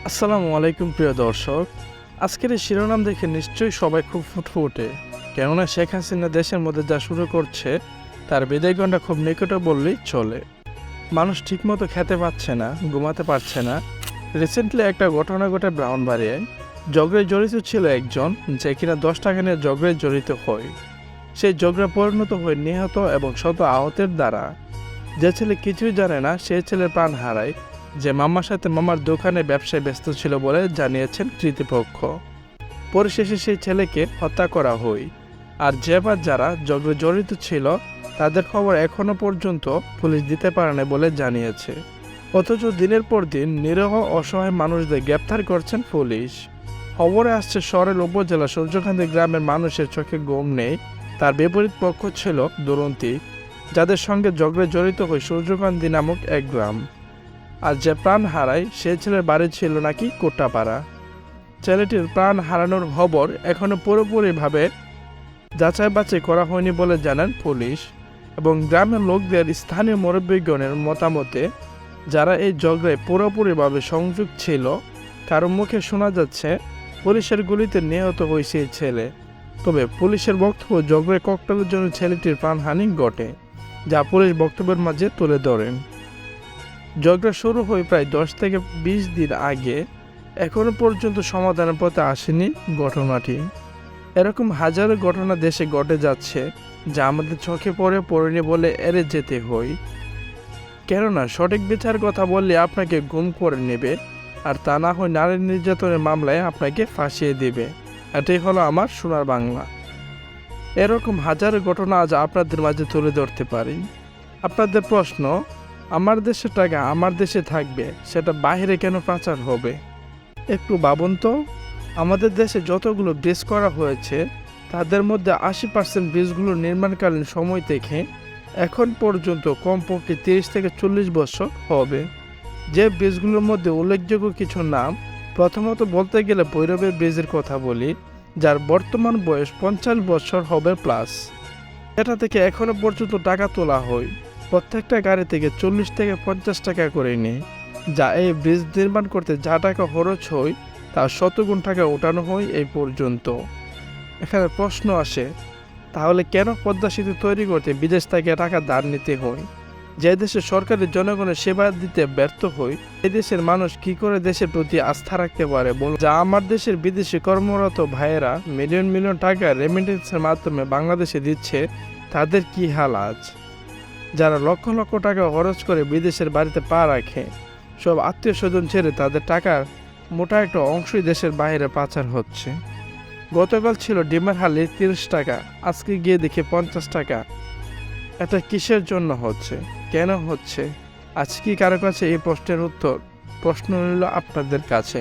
আসসালামু আলাইকুম প্রিয় দর্শক। আজকের এই শিরোনাম দেখে নিশ্চয়ই সবাই খুব ফুটফুটে, কেননা শেখ হাসিনা দেশের মধ্যে যা শুরু করছে তার বিদায়গণটা খুব নিকটে বললেই চলে। মানুষ ঠিকমতো খেতে পাচ্ছে না, ঘুমাতে পারছে না। রিসেন্টলি একটা ঘটনা ঘটে ব্রাহ্মণবাড়িয়ায়। ঝগড়ায় জড়িত ছিল একজন, যে কিনা 10 টাকা নিয়ে ঝগড়ায় জড়িত হয়। সেই ঝগড়া পরিণত হয়ে নিহত এবং শত আহতের দ্বারা। যে ছেলে কিছুই জানে না সেই ছেলের প্রাণ হারায়, যে মামার সাথে মামার দোকানে ব্যবসায় ব্যস্ত ছিল বলে জানিয়েছেন কর্তৃপক্ষ। পরিশেষে সেই ছেলেকে হত্যা করা হয়। আর যারা ঝগড়ে জড়িত ছিল তাদের খবর এখনো পর্যন্ত পুলিশ দিতে পারেনি বলে জানিয়েছে। অথচ দিনের পর দিন নিরীহ অসহায় মানুষদের গ্রেপ্তার করছেন পুলিশ। খবরে আসছে সরেল উপজেলা সূর্যকান্তি গ্রামের মানুষের চোখে ঘুম নেই। তার বিপরীত পক্ষ ছিল দুরন্তী, যাদের সঙ্গে ঝগড়ে জড়িত হয় সূর্যকান্তি নামক এক গ্রাম। আর যে প্রাণ হারায় সে ছেলের বাড়ি ছিল নাকি কোট্টাপাড়া। ছেলেটির প্রাণ হারানোর খবর এখনো পুরোপুরিভাবে যাচাই বাছাই করা হয়নি বলে জানান পুলিশ। এবং গ্রামের লোকদের স্থানীয় মুরব্বীগণের মতামতে যারা এই ঝগড়ায় পুরোপুরিভাবে সংযোগ ছিল, কারো মুখে শোনা যাচ্ছে পুলিশের গুলিতে নিহত হয়েছে এই ছেলে। তবে পুলিশের বক্তব্য ঝগড়ায় ককটেলের জন্য ছেলেটির প্রাণহানি ঘটে, যা পুলিশ বক্তব্যের মাঝে তুলে ধরেন। ঝগড়া শুরু হয় প্রায় 10 থেকে 20 দিন আগে। এখনো পর্যন্ত সমাধানের পথে আসেনি ঘটনাটি। এরকম হাজারো ঘটনা দেশে ঘটে যাচ্ছে, যা আমাদের চোখে পড়েনি বলে এড়িয়ে যেতে হয়। কেননা সঠিক বিচার কথা বললে আপনাকে গুম করে নেবে, আর তা না হয় নারী নির্যাতনের মামলায় আপনাকে ফাঁসিয়ে দেবে। এটাই হলো আমার সোনার বাংলা। এরকম হাজারো ঘটনা আজ আপনাদের মাঝে তুলে ধরতে পারি। আপনাদের প্রশ্ন, আমার দেশের টাকা আমার দেশে থাকবে, সেটা বাইরে কেন পাচার হবে? একটু ভাবুন তো। আমাদের দেশে যতগুলো ব্রিজ করা হয়েছে তাদের মধ্যে 80% ব্রিজগুলো নির্মাণকালীন সময় থেকে এখন পর্যন্ত কমপক্ষে 30 থেকে 40 বছর হবে। যে ব্রিজগুলোর মধ্যে উল্লেখযোগ্য কিছু নাম, প্রথমত বলতে গেলে ভৈরবের ব্রিজের কথা বলি, যার বর্তমান বয়স 50 বছর হবে প্লাস। এটা থেকে এখনো পর্যন্ত টাকা তোলা হয়। প্রত্যেকটা গাড়ি থেকে 40 থেকে 50 টাকা করে নেয়, যা এই ব্রিজ নির্মাণ করতে যা টাকা খরচ হয় তার 100 গুণ টাকা ওঠানো হয় এই পর্যন্ত। এখানে প্রশ্ন আসে, তাহলে কেন পদ্মা সেতু তৈরি করতে বিদেশ থেকে টাকা ধার নিতে হয়? যে দেশে সরকারি জনগণের সেবা দিতে ব্যর্থ হয়, এই দেশের মানুষ কি করে দেশের প্রতি আস্থা রাখতে পারে বলুন? যা আমার দেশের বিদেশে কর্মরত ভাইয়েরা মিলিয়ন মিলিয়ন টাকা রেমিটেন্সের মাধ্যমে বাংলাদেশে দিচ্ছে, তাদের কি হাল আজ? যারা লক্ষ লক্ষ টাকা খরচ করে বিদেশের বাড়িতে পা রাখে, সব আত্মীয় স্বজন ছেড়ে তাদের টাকার মোটা একটা অংশই দেশের বাইরে পাচার হচ্ছে। গতকাল ছিল ডিমের হালি 30 টাকা, আজকে গিয়ে দেখি 50 টাকা। এটা কিসের জন্য হচ্ছে, কেন হচ্ছে? আজ কি কারো কাছে এই প্রশ্নের উত্তর? প্রশ্ন রইল আপনাদের কাছে।